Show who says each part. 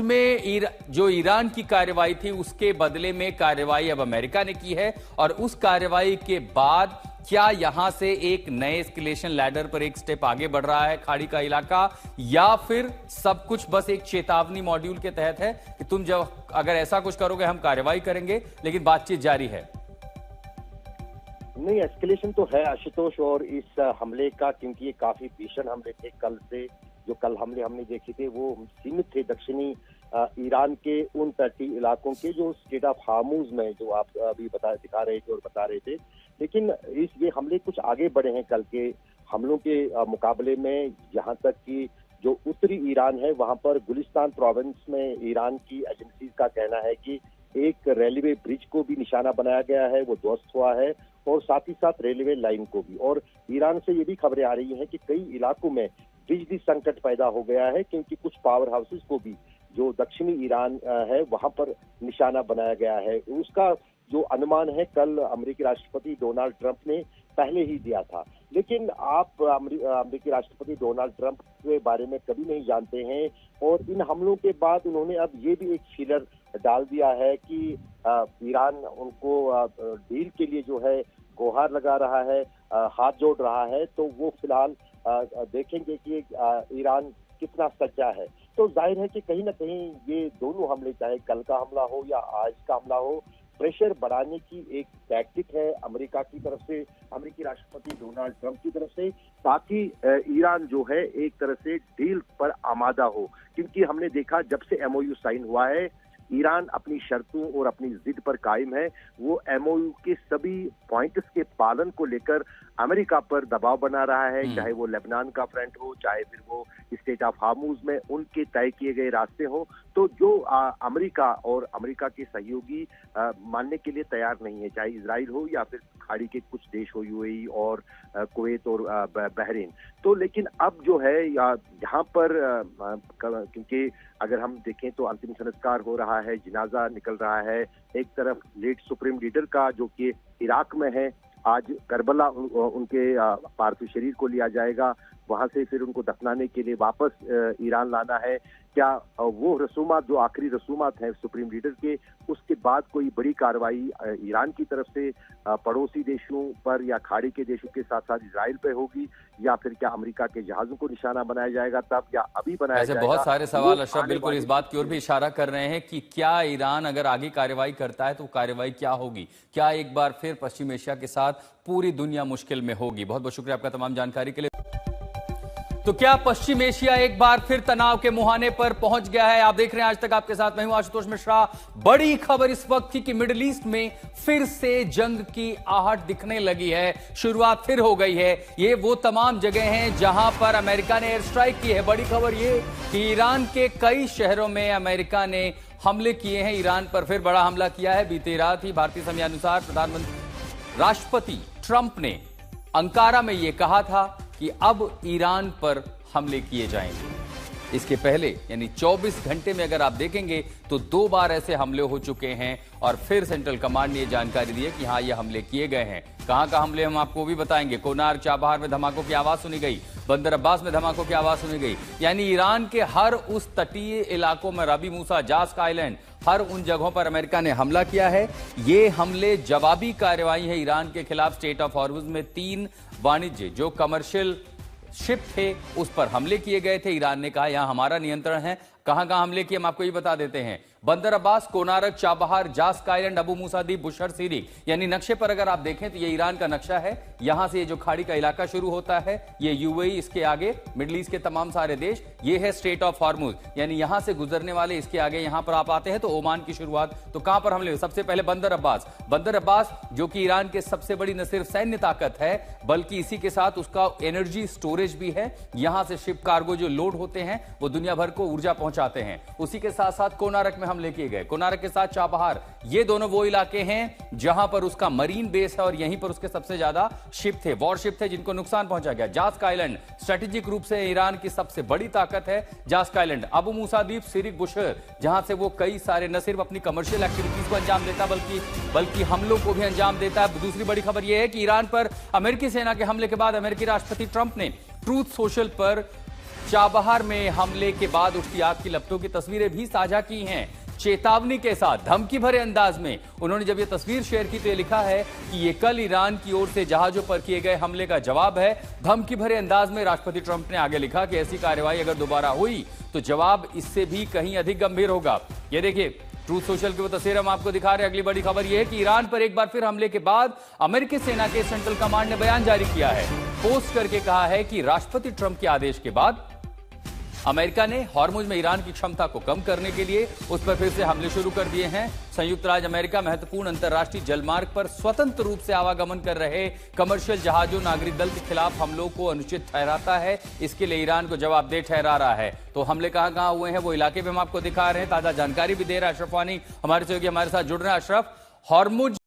Speaker 1: जो ईरान की कार्रवाई थी उसके बदले में कार्रवाई अब अमेरिका ने की है और उस कार्रवाई के बाद क्या यहां से एक नए एस्केलेशन लैडर पर एक स्टेप आगे बढ़ रहा है खाड़ी का इलाका, या फिर सब कुछ बस एक चेतावनी मॉड्यूल के तहत है कि तुम जब अगर ऐसा कुछ करोगे हम कार्रवाई करेंगे, लेकिन बातचीत जारी है?
Speaker 2: नहीं, एस्केलेशन तो है आशुतोष, और इस हमले का, क्योंकि ये काफी भीषण हमले थे कल से, जो कल हमले हमने देखे थे वो सीमित थे दक्षिणी ईरान के उन तटीय इलाकों के जो स्टेट ऑफ हार्मूज में, जो आप अभी दिखा रहे थे और बता रहे थे। लेकिन ये हमले कुछ आगे बढ़े हैं कल के हमलों के मुकाबले में, यहाँ तक कि जो उत्तरी ईरान है वहां पर गुलिस्तान प्रोविंस में ईरान की एजेंसीज का कहना है कि एक रेलवे ब्रिज को भी निशाना बनाया गया है, वो ध्वस्त हुआ है, और साथ ही साथ रेलवे लाइन को भी। और ईरान से ये भी खबरें आ रही हैं कि कई इलाकों में बिजली संकट पैदा हो गया है, क्योंकि कुछ पावर हाउसेस को भी जो दक्षिणी ईरान है वहां पर निशाना बनाया गया है। उसका जो अनुमान है कल अमेरिकी राष्ट्रपति डोनाल्ड ट्रंप ने पहले ही दिया था। लेकिन आप अमेरिकी राष्ट्रपति डोनाल्ड ट्रंप के बारे में कभी नहीं जानते हैं, और इन हमलों के बाद उन्होंने अब ये भी एक फीलर डाल दिया है कि ईरान उनको डील के लिए जो है गुहार लगा रहा है, हाथ जोड़ रहा है। तो वो फिलहाल देखेंगे कि ईरान कितना सच्चा है। तो जाहिर है कि कहीं ना कहीं ये दोनों हमले, चाहे कल का हमला हो या आज का हमला हो, प्रेशर बढ़ाने की एक टैक्टिक है अमेरिका की तरफ से, अमेरिकी राष्ट्रपति डोनाल्ड ट्रंप की तरफ से, ताकि ईरान जो है एक तरह से डील पर आमादा हो। क्योंकि हमने देखा जब से एमओयू साइन हुआ है, ईरान अपनी शर्तों और अपनी जिद पर कायम है। वो एमओयू के सभी पॉइंट्स के पालन को लेकर अमेरिका पर दबाव बना रहा है, चाहे वो लेबनान का फ्रंट हो, चाहे फिर वो स्टेट ऑफ हार्मूज में उनके तय किए गए रास्ते हो। तो जो अमेरिका और अमेरिका के सहयोगी मानने के लिए तैयार नहीं है, चाहे इजराइल हो या फिर खाड़ी के कुछ देश हो, यूएई और कुवैत और बहरीन। तो लेकिन अब जो है यहाँ पर क्योंकि अगर हम देखें तो अंतिम संस्कार हो रहा है, जिनाजा निकल रहा है। एक तरफ लेट सुप्रीम लीडर का जो कि इराक में है, आज करबला उनके पार्थिव शरीर को लिया जाएगा, वहां से फिर उनको दफनाने के लिए वापस ईरान लाना है। क्या वो रसूमात, जो आखिरी रसूमात हैं सुप्रीम लीडर के, उसके बाद कोई बड़ी कार्रवाई ईरान की तरफ से पड़ोसी देशों पर या खाड़ी के देशों के साथ साथ इजराइल पे होगी, या फिर क्या अमेरिका के जहाजों को निशाना बनाया जाएगा तब, या अभी बनाया जाएगा?
Speaker 1: बहुत सारे सवाल अशरफ बिल्कुल इस बात की ओर भी इशारा कर रहे हैं कि क्या ईरान अगर आगे कार्रवाई करता है तो कार्रवाई क्या होगी? क्या एक बार फिर पश्चिम एशिया के साथ पूरी दुनिया मुश्किल में होगी? बहुत बहुत शुक्रिया आपका तमाम जानकारी के लिए। तो क्या पश्चिम एशिया एक बार फिर तनाव के मुहाने पर पहुंच गया है? आप देख रहे हैं आज तक, आपके साथ मैं हूं आशुतोष मिश्रा। बड़ी खबर इस वक्त की कि मिडिल ईस्ट में फिर से जंग की आहट दिखने लगी है, शुरुआत फिर हो गई है। ये वो तमाम जगह हैं जहां पर अमेरिका ने एयर स्ट्राइक की है। बड़ी खबर ये कि ईरान के कई शहरों में अमेरिका ने हमले किए हैं। ईरान पर फिर बड़ा हमला किया है। बीती रात ही भारतीय समयानुसार राष्ट्रपति ट्रंप ने अंकारा में यह कहा था कि अब ईरान पर हमले किए जाएंगे। इसके पहले यानी 24 घंटे में अगर आप देखेंगे तो 2 बार ऐसे हमले हो चुके हैं, और फिर सेंट्रल कमांड ने यह जानकारी दी है कि हां ये हमले किए गए हैं। कहां का हमले हम आपको भी बताएंगे। कोनार चाबहार में धमाकों की आवाज सुनी गई, बंदर अब्बास में धमाकों की आवाज सुनी गई। यानी ईरान के हर उस तटीय इलाकों में, रबी मूसा, जास्क आइलैंड, हर उन जगहों पर अमेरिका ने हमला किया है। ये हमले जवाबी कार्रवाई है ईरान के खिलाफ। स्टेट ऑफ हॉर्मुज में 3 वाणिज्य जो कमर्शियल शिप थे उस पर हमले किए गए थे। ईरान ने कहा यहां हमारा नियंत्रण है। कहां कहां हमले किए हम आपको ये बता देते हैं। बंदर Abbas, कोनारक, Chabahar, jacks island, Abu मूसा द्वीप, बुशर सीरीक। यानी नक्शे पर अगर आप देखें तो ये ईरान का नक्शा है। यहां से ये जो खाड़ी का इलाका शुरू होता है, ये यूएई, इसके आगे मिडिल ईस्ट के तमाम सारे देश, ये है स्ट्रेट ऑफ हॉर्मुज। यानी यहां से गुजरने वाले, इसके आगे यहां पर आप आते हैं तो ओमान की शुरुआत। तो कहां पर हमले? सबसे पहले बंदर अब्बास। बंदर अब्बास जो कि ईरान के सबसे बड़ी न सिर्फ सैन्य ताकत है बल्कि इसी के साथ उसका एनर्जी स्टोरेज भी है। यहां से शिप कार्गो जो लोड होते हैं वो दुनिया भर को ऊर्जा पहुंचाते हैं। उसी के साथ साथ कोनारक में हमले किए गए। कोनारक के साथ चाबहार, ये दोनों वो इलाके हैं जहां पर उसका मरीन बेस है और यहीं पर उसके सबसे ज्यादा शिप थे, वॉरशिप थे, जिनको नुकसान पहुंचा गया। जास्क आइलैंड स्ट्रेटेजिक रूप से ईरान की सबसे बड़ी ताकत है। जास्क आइलैंड, अबू मूसा द्वीप, सीरिक, बुशर, जहां से वो कई सारे न सिर्फ अपनी कमर्शियल एक्टिविटीज को अंजाम देता बल्कि हमलों को भी अंजाम देता है। दूसरी बड़ी खबर यह है कि ईरान पर अमेरिकी सेना के हमले के बाद अमेरिकी राष्ट्रपति ट्रंप ने ट्रूथ सोशल पर चाबहार में हमले के बाद उठती आग की लपटों की तस्वीरें भी साझा की हैं। चेतावनी के साथ धमकी भरे अंदाज में उन्होंने जब ये तस्वीर शेयर की तो ये लिखा है कि ये कल ईरान की ओर से जहाजों पर किए गए हमले का जवाब है। धमकी भरे अंदाज में राष्ट्रपति ट्रंप ने आगे लिखा कि ऐसी कार्रवाई अगर दोबारा हुई तो जवाब इससे भी कहीं अधिक गंभीर होगा। ये देखिए, ट्रूथ सोशल की वो तस्वीर हम आपको दिखा रहे हैं। अगली बड़ी खबर यह है कि ईरान पर एक बार फिर हमले के बाद अमेरिकी सेना के सेंट्रल कमांड ने बयान जारी किया है। पोस्ट करके कहा है कि राष्ट्रपति ट्रंप के आदेश के बाद अमेरिका ने हॉर्मुज में ईरान की क्षमता को कम करने के लिए उस पर फिर से हमले शुरू कर दिए हैं। संयुक्त राज्य अमेरिका महत्वपूर्ण अंतर्राष्ट्रीय जलमार्ग पर स्वतंत्र रूप से आवागमन कर रहे कमर्शियल जहाजों, नागरिक दल के खिलाफ हमलों को अनुचित ठहराता है। इसके लिए ईरान को जवाबदेह ठहरा रहा है। तो हमले कहां हुए हैं वो इलाके भी हम आपको दिखा रहे हैं। ताजा जानकारी भी दे रहा है अशरफ वानी हमारे सहयोगी हमारे साथ जुड़ रहे हैं। अशरफ, हॉर्मुज